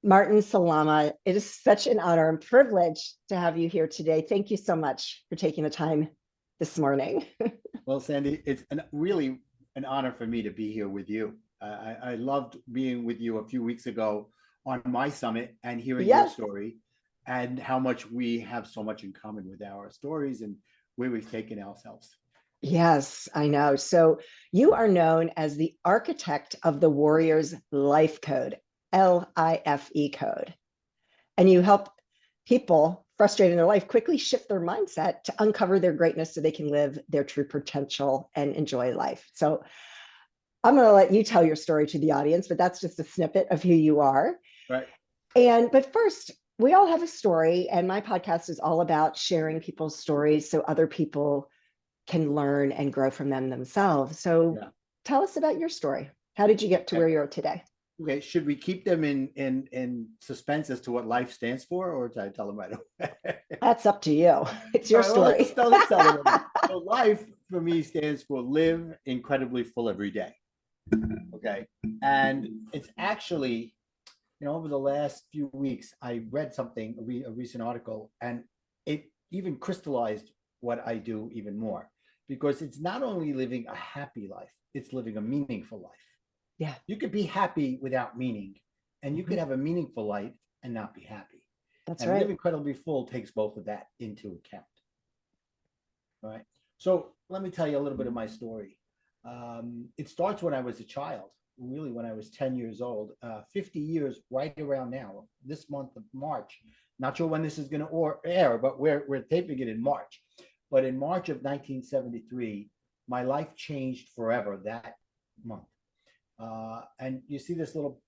Martin Salama, it is such an honor and privilege to have you here today. Thank you so much for taking the time this morning. Well, Sandee, it's really an honor for me to be here with you. I loved being with you a few weeks ago on my summit and hearing your Yes, story and how much we have so much in common with our stories and where we've taken ourselves. yes, I know. So you are known as the architect of the Warriors Life Code, LIFE code, and you help people frustrated in their life quickly shift their mindset to uncover their greatness so they can live their true potential and enjoy life. So I'm going to let you tell your story to the audience, but that's just a snippet of who you are. Right. But first, we all have a story, and my podcast is all about sharing people's stories so other people can learn and grow from them themselves. So Yeah. tell us about your story. How did you get to Okay. where you are today? Okay. Should we keep them in suspense as to what life stands for, or should I tell them right away? That's up to you. It's All your right. Well, story. let's tell them. So life for me stands for live incredibly full every day. Okay. And it's actually, over the last few weeks, I read something, a recent article, and it even crystallized what I do even more because it's not only living a happy life, it's living a meaningful life. Yeah. You could be happy without meaning, and you could Mhm. have a meaningful life and not be happy. That's And live right. incredibly full takes both of that into account. All right. So let me tell you a little bit of my story. It starts when I was a child, really when I was 10 years old, 50 years right around now, this month of March. Not sure when this is going to air, but we're taping it in March. But in March of 1973, my life changed forever that month. And you see this little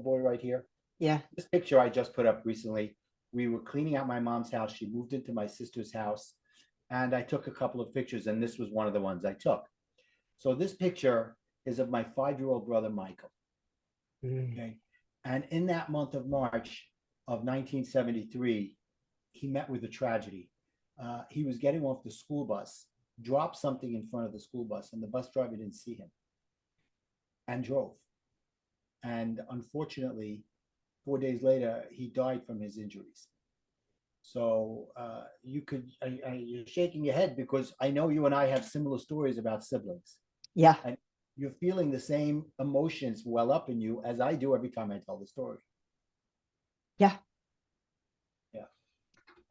boy right here. Yeah. This picture I just put up recently. We were cleaning out my mom's house. She moved into my sister's house, and I took a couple of pictures, and this was one of the ones I took. So this picture is of my 5-year-old brother, Michael. Mm. Okay. And in that month of March of 1973, he met with a tragedy. He was getting off the school bus, dropped something in front of the school bus, and the bus driver didn't see him and drove. And unfortunately, 4 days later, he died from his injuries. So you're shaking your head because I know you and I have similar stories about siblings. Yeah. And you're feeling the same emotions well up in you as I do every time I tell the story. Yeah. Yeah.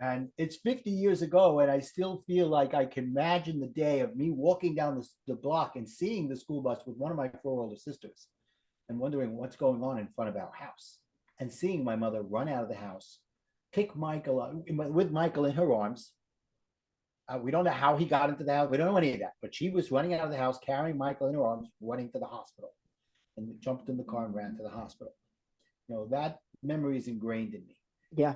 And it's 50 years ago, and I still feel like I can imagine the day of me walking down the block and seeing the school bus with one of my 4 older sisters and wondering what's going on in front of our house and seeing my mother run out of the house, pick Michael up with Michael in her arms. We don't know how he got into the house. We don't know any of that, but she was running out of the house, carrying Michael in her arms, running to the hospital, and jumped in the car and ran to the hospital. That memory is ingrained in me. Yeah.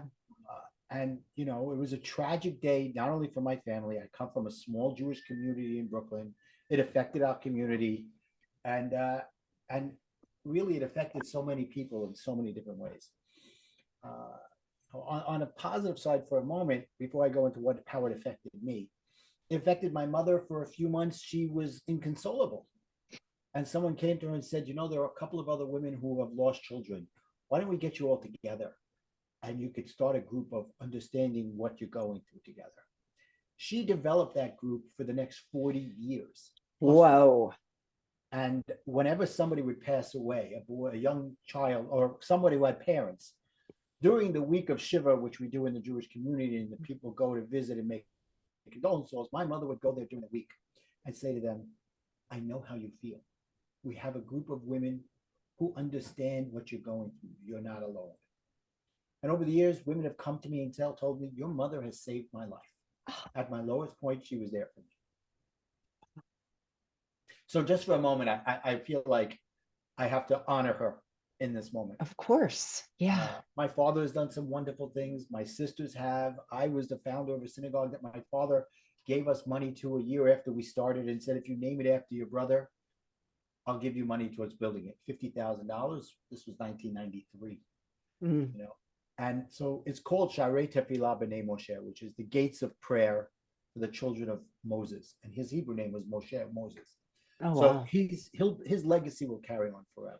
And it was a tragic day, not only for my family. I come from a small Jewish community in Brooklyn. It affected our community, and and really it affected so many people in so many different ways. Uh, on a positive side, for a moment, before I go into how it affected me, it affected my mother for a few months. She was inconsolable. And someone came to her and said, there are a couple of other women who have lost children. Why don't we get you all together? And you could start a group of understanding what you're going through together. She developed that group for the next 40 years. Plus 40. Whoa. And whenever somebody would pass away, a boy, a young child, or somebody who had parents, during the week of Shiva, which we do in the Jewish community, and the people go to visit and make condolences, my mother would go there during the week and say to them, I know how you feel. We have a group of women who understand what you're going through. You're not alone. And over the years, women have come to me and told me, your mother has saved my life. At my lowest point, she was there for me. So just for a moment, I feel like I have to honor her in this moment. Of course. Yeah. My father has done some wonderful things. My sisters have. I was the founder of a synagogue that my father gave us money to a year after we started and said, if you name it after your brother, I'll give you money towards building it. $50,000. This was 1993. Mm. And so it's called Sharei Tefillah B'nai Moshe, which is the gates of prayer for the children of Moses. And his Hebrew name was Moshe, Moses. Oh, So wow. his legacy will carry on forever.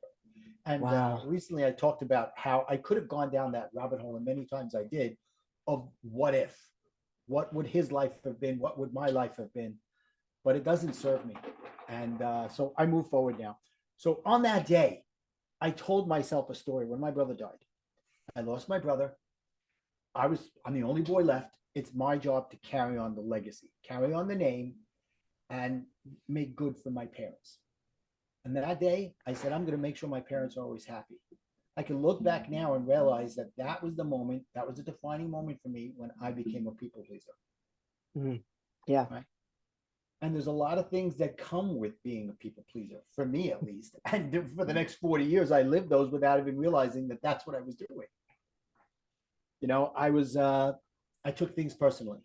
And Wow. recently I talked about how I could have gone down that rabbit hole, and many times I did, of what if? What would his life have been? What would my life have been? But it doesn't serve me. And so I move forward now. So on that day, I told myself a story when my brother died. I lost my brother. I'm the only boy left. It's my job to carry on the legacy, carry on the name, and make good for my parents. And that day, I said, I'm going to make sure my parents are always happy. I can look back now and realize that that was the moment, that was a defining moment for me when I became a people pleaser. Mm. Yeah. Right. And there's a lot of things that come with being a people pleaser, for me at least. And for the next 40 years, I lived those without even realizing that that's what I was doing. You know, I took things personally.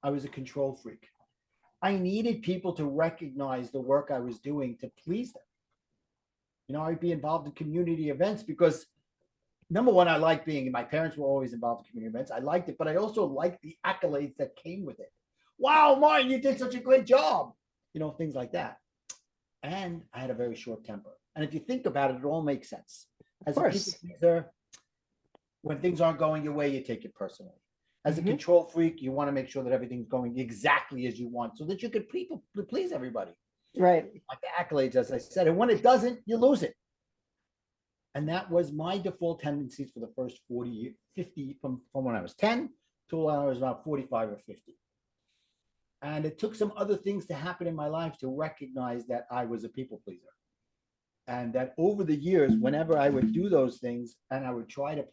I was a control freak. I needed people to recognize the work I was doing to please them. You know, I'd be involved in community events because number one, I liked being, my parents were always involved in community events. I liked it, but I also liked the accolades that came with it. Wow, Martin, you did such a great job. You know, things like that. And I had a very short temper. And if you think about it, it all makes sense. Of As a people course. pleaser, when things aren't going your way, you take it personally. As a Mhm. control freak, you want to make sure that everything's going exactly as you want so that you could people please everybody. Right. Like the accolades, as I said. And when it doesn't, you lose it. And that was my default tendencies for the first 40, 50, from when I was 10 to when I was about 45 or 50. And it took some other things to happen in my life to recognize that I was a people pleaser. And that over the years, whenever I would do those things and I would try to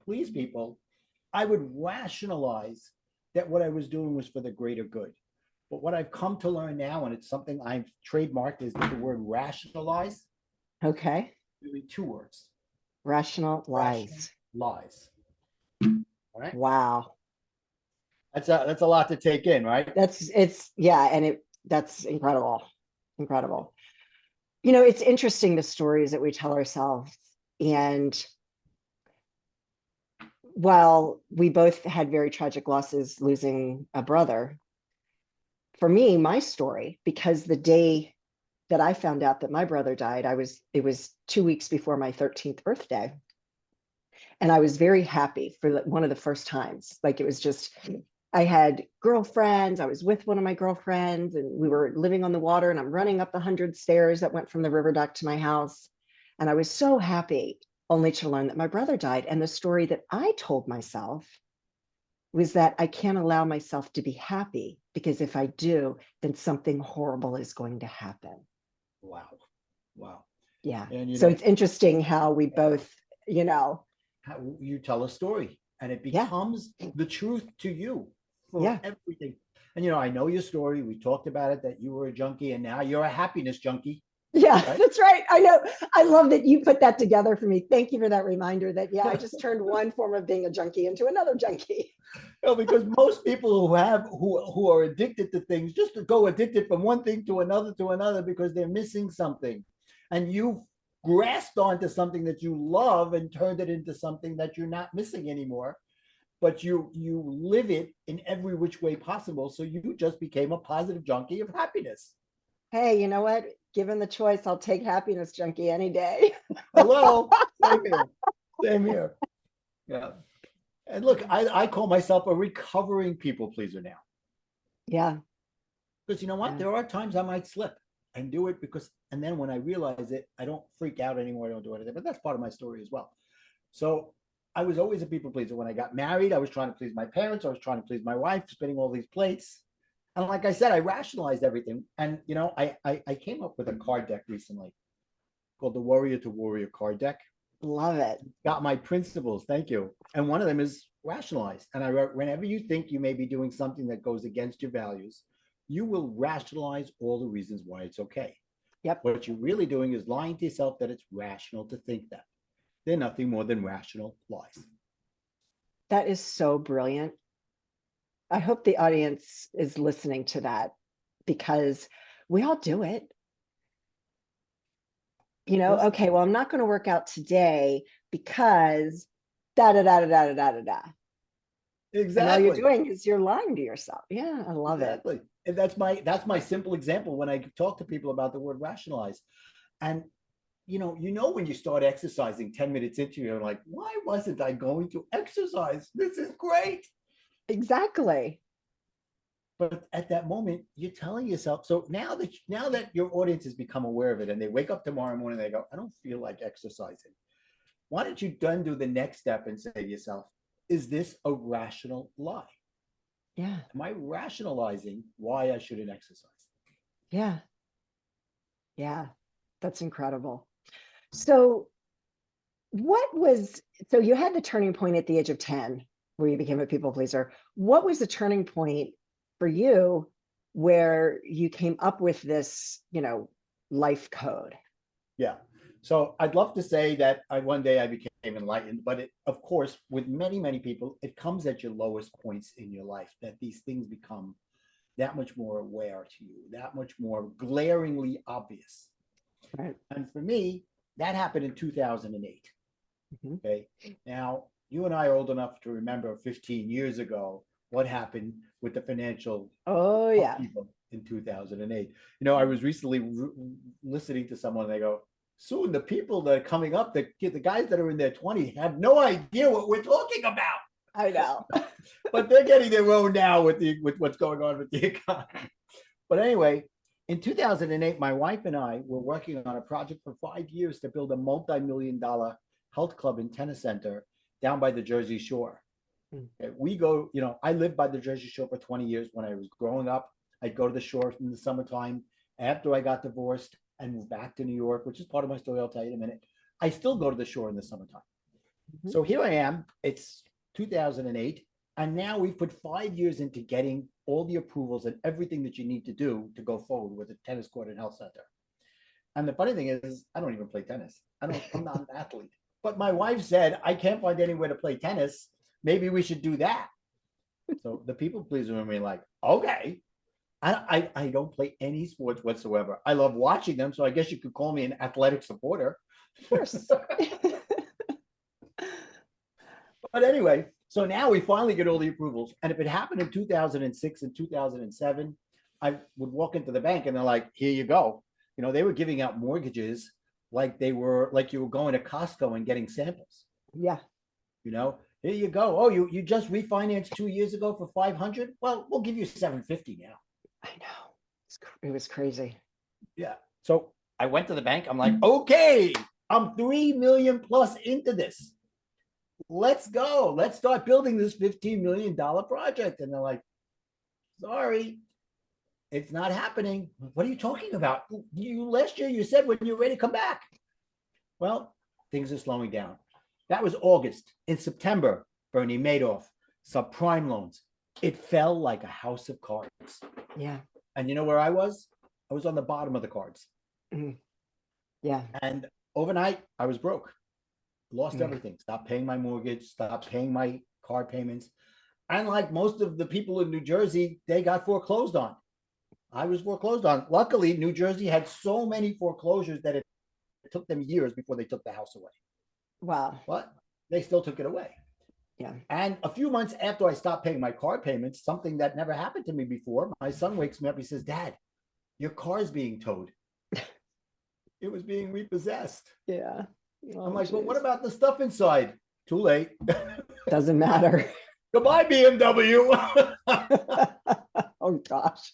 please people, I would rationalize that what I was doing was for the greater good. But what I've come to learn now, and it's something I've trademarked, is the word rationalize. Okay. Really two words. Rational Rational lies. lies. All right. Wow. That's a lot to take in, right? Yeah, and that's incredible. Incredible. You know, it's interesting the stories that we tell ourselves. And while we both had very tragic losses losing a brother, for me, my story, because the day that I found out that my brother died, it was 2 weeks before my 13th birthday. And I was very happy for one of the first times. Like it was just, I had girlfriends. I was with one of my girlfriends and we were living on the water and I'm running up the 100 stairs that went from the river dock to my house. And I was so happy only to learn that my brother died. And the story that I told myself was that I can't allow myself to be happy because if I do, then something horrible is going to happen. Wow. Wow. Yeah. And So it's interesting how we yeah, both, you know, how you tell a story and it yeah, becomes the truth to you for yeah. everything. And I know your story. We talked about it, that you were a junkie and now you're a happiness junkie, Yeah, right? that's right. I know. I love that you put that together for me. Thank you for that reminder that, yeah, I just turned one form of being a junkie into another junkie. Because most people who are addicted to things just to go addicted from one thing to another because they're missing something. And you grasped onto something that you love and turned it into something that you're not missing anymore. But you live it in every which way possible. So you just became a positive junkie of happiness. Hey, you know what? Given the choice, I'll take happiness junkie any day. Hello. Same here. Same here. Yeah. And look, I call myself a recovering people pleaser now. Yeah. Because you know what? Yeah. There are times I might slip and do it because, and then when I realize it, I don't freak out anymore. I don't do anything. But that's part of my story as well. So I was always a people pleaser. When I got married, I was trying to please my parents. I was trying to please my wife, spinning all these plates. And like I said, I rationalized everything. And I came up with a card deck recently called the Warrior to Warrior card deck. Love it. Got my principles. Thank you. And one of them is rationalize. And I wrote, whenever you think you may be doing something that goes against your values, you will rationalize all the reasons why it's okay. Yep. What you're really doing is lying to yourself that it's rational to think that. They're nothing more than rational lies. That is so brilliant. I hope the audience is listening to that because we all do it. Listen, Okay, well, I'm not going to work out today because da da da da da da da da. And all you're exactly. doing is you're lying to yourself. Yeah, I love it. Exactly. And that's my simple example when I talk to people about the word rationalize. And when you start exercising 10 minutes into, you're like, why wasn't I going to exercise? This is great. Exactly. But at that moment, you're telling yourself. So now that your audience has become aware of it, and they wake up tomorrow morning, they go, I don't feel like exercising. Why don't you then do the next step and say to yourself, is this a rational lie? Yeah. Am I rationalizing why I shouldn't exercise? Yeah. Yeah. That's incredible. So so you had the turning point at the age of 10 where you became a people pleaser. What was the turning point for you where you came up with this, life code? Yeah. So I'd love to say that one day I became enlightened, but of course, with many, many people, it comes at your lowest points in your life that these things become that much more aware to you, that much more glaringly obvious. Right. And for me, that happened in 2008. Mm-hmm. Okay. Now, you and I are old enough to remember 15 years ago what happened with the financial Oh, yeah. upheaval in 2008. I was recently listening to someone, and they go, soon the people that are coming up, the guys that are in their 20s, have no idea what we're talking about. I know. But they're getting their own now with what's going on with the economy. But anyway, in 2008, my wife and I were working on a project for 5 years to build a multi-million-dollar health club and tennis center down by the Jersey Shore. We go, I lived by the Jersey Shore for 20 years. When I was growing up, I'd go to the shore in the summertime. After I got divorced and moved back to New York, which is part of my story, I'll tell you in a minute, I still go to the shore in the summertime. Mm-hmm. So here I am. It's 2008. And now we've put 5 years into getting all the approvals and everything that you need to do to go forward with a tennis court and health center. And the funny thing is, I don't even play tennis. I'm not an athlete. But my wife said, I can't find anywhere to play tennis. Maybe we should do that. So the people pleaser in me like, okay. I don't play any sports whatsoever. I love watching them. So I guess you could call me an athletic supporter. Of course. But anyway, so now we finally get all the approvals. And if it happened in 2006 and 2007, I would walk into the bank and they're like, here you go. They were giving out mortgages like you were going to Costco and getting samples. Yeah. Here you go. Oh, you just refinanced 2 years ago for 500. Well, we'll give you 750 now. I know. It was crazy. Yeah. So I went to the bank. I'm like, okay, I'm 3 million plus into this. Let's go. Let's start building this $15 million project. And they're like, sorry, it's not happening. What are you talking about? Last year you said when you're ready to come back. Well, things are slowing down. That was August. In September, Bernie Madoff, subprime loans. It fell like a house of cards. Yeah. And you know where I was? I was on the bottom of the cards. Mm-hmm. Yeah. And overnight, I was broke. Lost everything. Stopped paying my mortgage. Stopped paying my car payments. And like most of the people in New Jersey, they got foreclosed on. I was foreclosed on. Luckily, New Jersey had so many foreclosures that it took them years before they took the house away. Wow. But they still took it away. Yeah. And a few months after I stopped paying my car payments, something that never happened to me before, my son wakes me up. He says, Dad, your car's being towed. It was being repossessed. Yeah. Oh, I'm like, well, what about the stuff inside? Too late. Doesn't matter. Goodbye, BMW. Oh, gosh.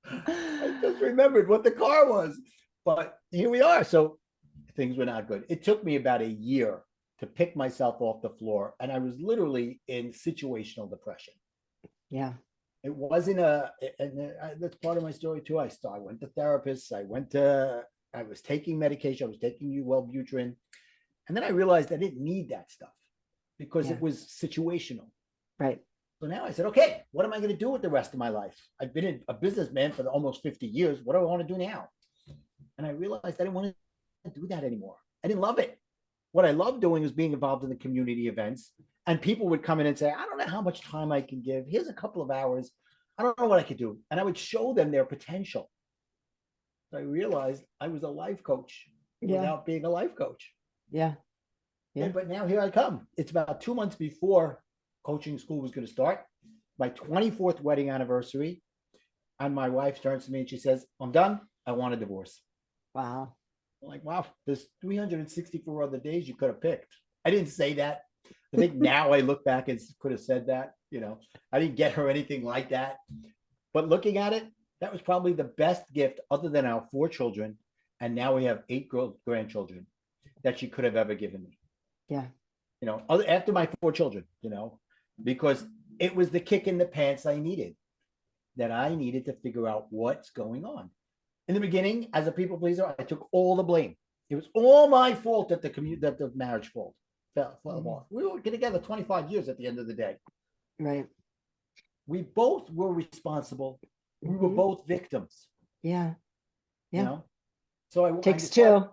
I just remembered what the car was. But here we are. So things were not good. It took me about a year to pick myself off the floor. And I was literally in situational depression. Yeah. It wasn't that's part of my story too. I went to therapists. I was taking medication. I was taking Wellbutrin. And then I realized I didn't need that stuff because it was situational. Right. So now I said, okay, what am I going to do with the rest of my life? I've been a businessman for almost 50 years. What do I want to do now? And I realized I didn't want to do that anymore. I didn't love it. What I loved doing was being involved in the community events. And people would come in and say, I don't know how much time I can give. Here's a couple of hours. I don't know what I could do. And I would show them their potential. So I realized I was a life coach without being a life coach. Yeah. Yeah. But now here I come. It's about 2 months before coaching school was going to start. My 24th wedding anniversary. And my wife turns to me and she says, I'm done. I want a divorce. Wow. I'm like, wow, there's 364 other days you could have picked. I didn't say that. I think now I look back and could have said that. I didn't get her anything like that. But looking at it, that was probably the best gift other than our 4 children. And now we have 8 grandchildren that she could have ever given me. Yeah. After my 4 children, because it was the kick in the pants I needed, that I needed to figure out what's going on. In the beginning, as a people pleaser, I took all the blame. It was all my fault that the marriage fell off. We were together 25 years at the end of the day. Right. We both were responsible. We were both victims. Yeah. Yeah. So Takes two.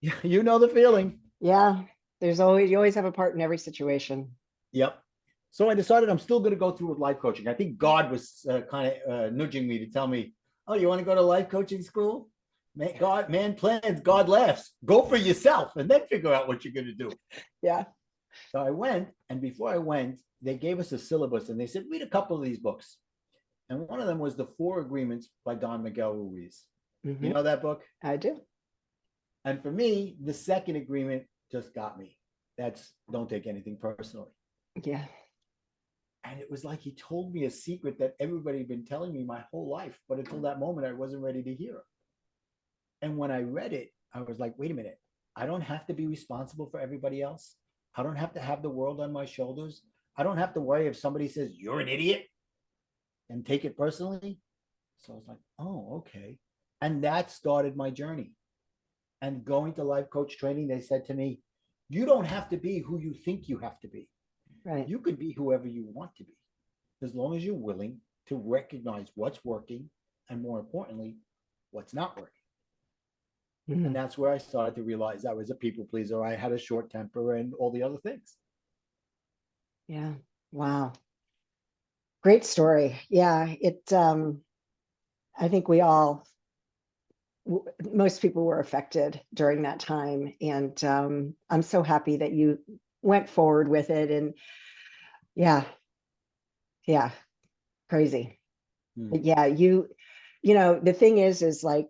You know the feeling. Yeah. You always have a part in every situation. Yep. So I decided I'm still going to go through with life coaching. I think God was kind of nudging me to tell me, oh, you want to go to life coaching school? Man plans, God laughs. Go for yourself and then figure out what you're going to do. Yeah. So I went, and before I went, they gave us a syllabus and they said, read a couple of these books. And one of them was The 4 Agreements by Don Miguel Ruiz. You know that book? I do. And for me, the second agreement just got me. That's don't take anything personally. Yeah. And it was like he told me a secret that everybody had been telling me my whole life. But until that moment, I wasn't ready to hear it. And when I read it, I was like, wait a minute. I don't have to be responsible for everybody else. I don't have to have the world on my shoulders. I don't have to worry if somebody says, you're an idiot, and take it personally. So I was like, oh, okay. And that started my journey. And going to life coach training, they said to me, you don't have to be who you think you have to be. Right. You could be whoever you want to be, as long as you're willing to recognize what's working and, more importantly, what's not working. And that's where I started to realize I was a people pleaser. I had a short temper and all the other things. Yeah. Wow. Great story. Yeah. I think most people were affected during that time. And I'm so happy that you went forward with it. And yeah. Crazy. But yeah, the thing is like,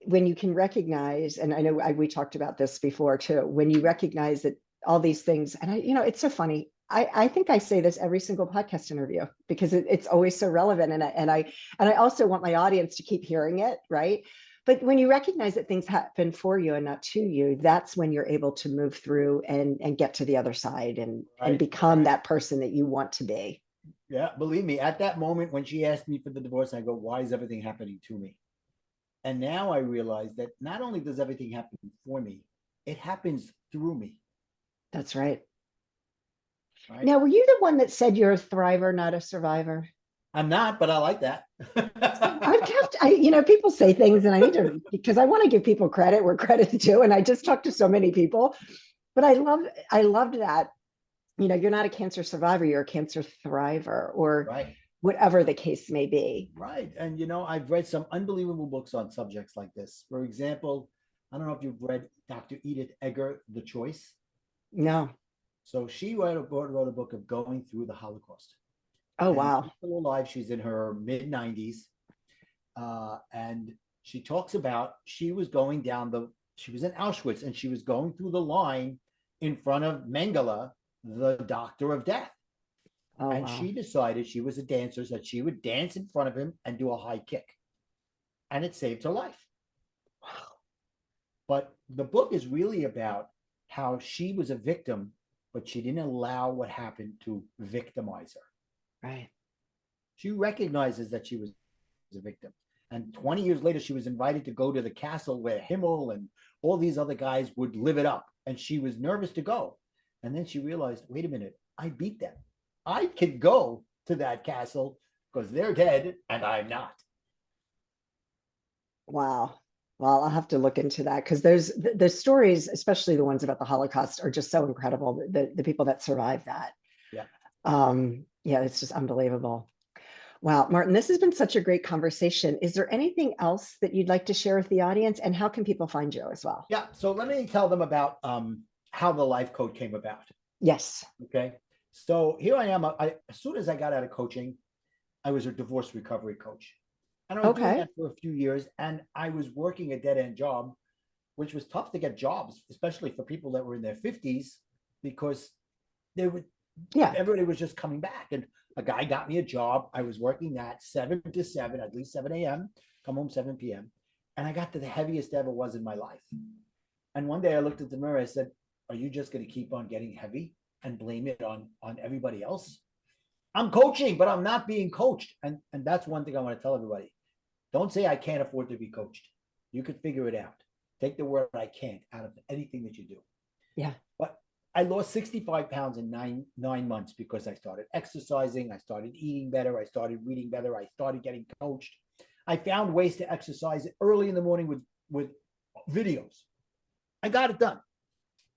when you can recognize, and I know we talked about this before too, when you recognize that all these things, and it's so funny. I think I say this every single podcast interview because it's always so relevant. And I also want my audience to keep hearing it. Right. But when you recognize that things happen for you and not to you, that's when you're able to move through and get to the other side and become that person that you want to be. Yeah. Believe me, at that moment when she asked me for the divorce, I go, why is everything happening to me? And now I realize that not only does everything happen for me, it happens through me. That's right. Now, were you the one that said you're a thriver, not a survivor? I'm not, but I like that. People say things and I need to, because I want to give people credit where credit's due. And I just talked to so many people, but I loved that. You're not a cancer survivor, you're a cancer thriver, or whatever the case may be. Right. And, I've read some unbelievable books on subjects like this. For example, I don't know if you've read Dr. Edith Eger, The Choice. No. So she wrote a book of going through the Holocaust. Oh, wow. She's still alive. She's in her mid-90s. And she talks about she was in Auschwitz, and she was going through the line in front of Mengele, the doctor of death. Oh, and she decided, she was a dancer, that she would dance in front of him and do a high kick. And it saved her life. Wow. But the book is really about how she was a victim, but she didn't allow what happened to victimize her. Right. She recognizes that she was a victim. And 20 years later, she was invited to go to the castle where Himmel and all these other guys would live it up. And she was nervous to go. And then she realized, wait a minute, I beat them. I could go to that castle because they're dead and I'm not. Wow. Well, I'll have to look into that, because the stories, especially the ones about the Holocaust, are just so incredible. The people that survived that. Yeah. It's just unbelievable. Wow, Martin, this has been such a great conversation. Is there anything else that you'd like to share with the audience, and how can people find you as well? Yeah. So let me tell them about how the life code came about. Yes. Okay. So here I am. As soon as I got out of coaching, I was a divorce recovery coach. And I was doing that for a few years, and I was working a dead-end job which was tough to get jobs, especially for people that were in their 50s, because they would, Yeah. everybody was just coming back. And a guy got me a job. I was working that 7 to 7, at least 7 a.m., come home 7 p.m. And I got to the heaviest ever was in my life. And one day I looked at the mirror, I said, are you just going to keep on getting heavy and blame it on everybody else? I'm coaching, but I'm not being coached. And that's one thing I want to tell everybody. Don't say I can't afford to be coached. You could figure it out. Take the word I can't out of anything that you do. Yeah. But I lost 65 pounds in nine months because I started exercising. I started eating better. I started reading better. I started getting coached. I found ways to exercise early in the morning with videos. I got it done.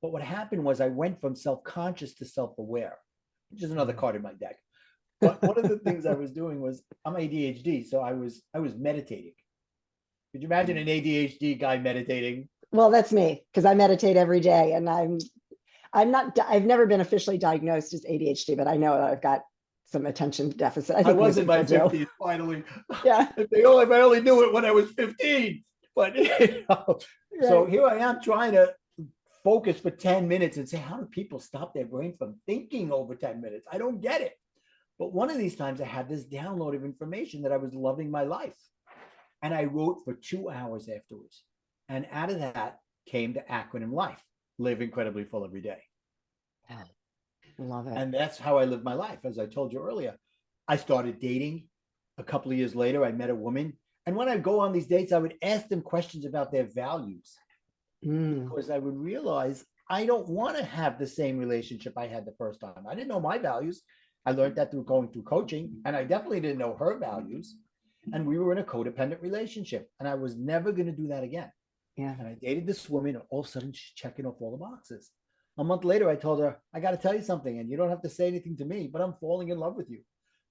But what happened was I went from self-conscious to self-aware, which is another card in my deck. But one of the things I was doing was, I'm ADHD, so I was meditating. Could you imagine an ADHD guy meditating? Well, that's me, because I meditate every day, and I've never been officially diagnosed as ADHD, but I know that I've got some attention deficit. I think was in my 50s finally. Yeah. If I only knew it when I was 15. But right. So here I am trying to focus for 10 minutes and say, how do people stop their brain from thinking over 10 minutes? I don't get it. But one of these times I had this download of information that I was loving my life. And I wrote for 2 hours afterwards. And out of that came the acronym L.I.F.E, live incredibly full every day. Yeah. Love it. And that's how I live my life. As I told you earlier, I started dating. A couple of years later, I met a woman. And when I go on these dates, I would ask them questions about their values. Because I would realize I don't want to have the same relationship I had the first time. I didn't know my values. I learned that through going through coaching, and I definitely didn't know her values. And we were in a codependent relationship, and I was never going to do that again. Yeah. And I dated this woman, and all of a sudden she's checking off all the boxes. A month later, I told her, I got to tell you something, and you don't have to say anything to me, but I'm falling in love with you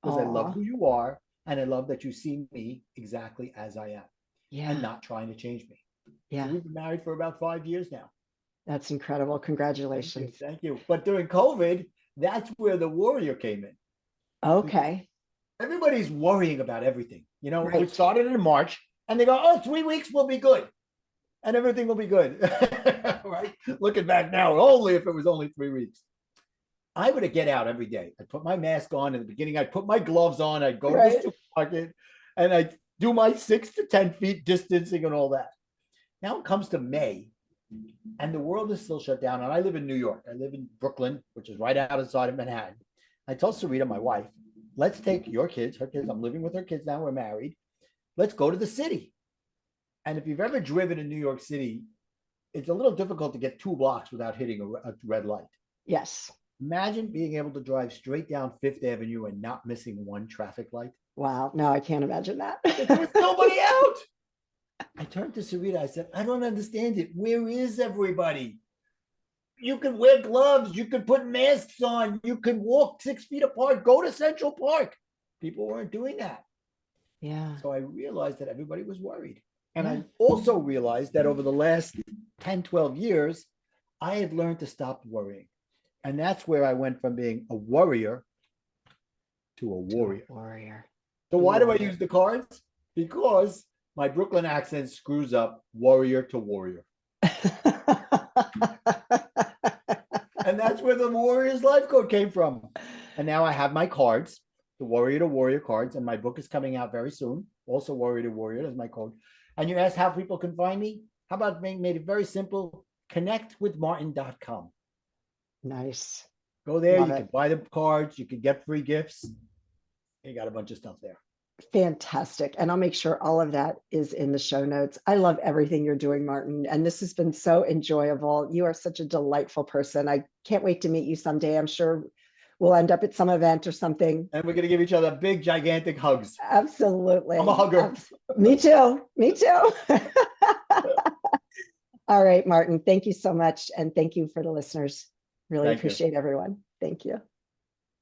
because I love who you are, and I love that you see me exactly as I am, and not trying to change me. Yeah. So we've been married for about 5 years now. That's incredible. Congratulations. Thank you. But during COVID, that's where the warrior came in. Okay. Everybody's worrying about everything. You know, Right. We started in March and they go, oh, 3 weeks will be good. And everything will be good. Right? Looking back now, only if it was only 3 weeks. I would get out every day. I'd put my mask on. In the beginning, I'd put my gloves on. I'd go to the supermarket and I'd do my 6 to 10 feet distancing and all that. Now it comes to May and the world is still shut down. And I live in New York. I live in Brooklyn, which is right outside of Manhattan. I told Sarita, my wife, let's take your kids, her kids. I'm living with her kids now. We're married. Let's go to the city. And if you've ever driven in New York City, it's a little difficult to get 2 blocks without hitting a red light. Yes. Imagine being able to drive straight down Fifth Avenue and not missing one traffic light. Wow. No, I can't imagine that. There was nobody out. I turned to Sarita. I said, I don't understand it. Where is everybody? You could wear gloves. You could put masks on. You could walk 6 feet apart. Go to Central Park. People weren't doing that. Yeah. So I realized that everybody was worried. And I also realized that over the last 10, 12 years, I had learned to stop worrying. And that's where I went from being a worrier to a warrior. So why do I use the cards? Because my Brooklyn accent screws up warrior to warrior. And that's where the Warriors Life Code came from. And now I have my cards, the warrior to warrior cards, and my book is coming out very soon. Also warrior to warrior is my code. And you asked how people can find me? How about made it very simple? Connectwithmartin.com. Nice. Go there. You can buy the cards. You can get free gifts. You got a bunch of stuff there. Fantastic. And I'll make sure all of that is in the show notes. I love everything you're doing, Martin. And this has been so enjoyable. You are such a delightful person. I can't wait to meet you someday. I'm sure we'll end up at some event or something. And we're going to give each other big, gigantic hugs. Absolutely. I'm a hugger. Me too. Me too. All right, Martin. Thank you so much. And thank you for the listeners. Really appreciate everyone. Thank you.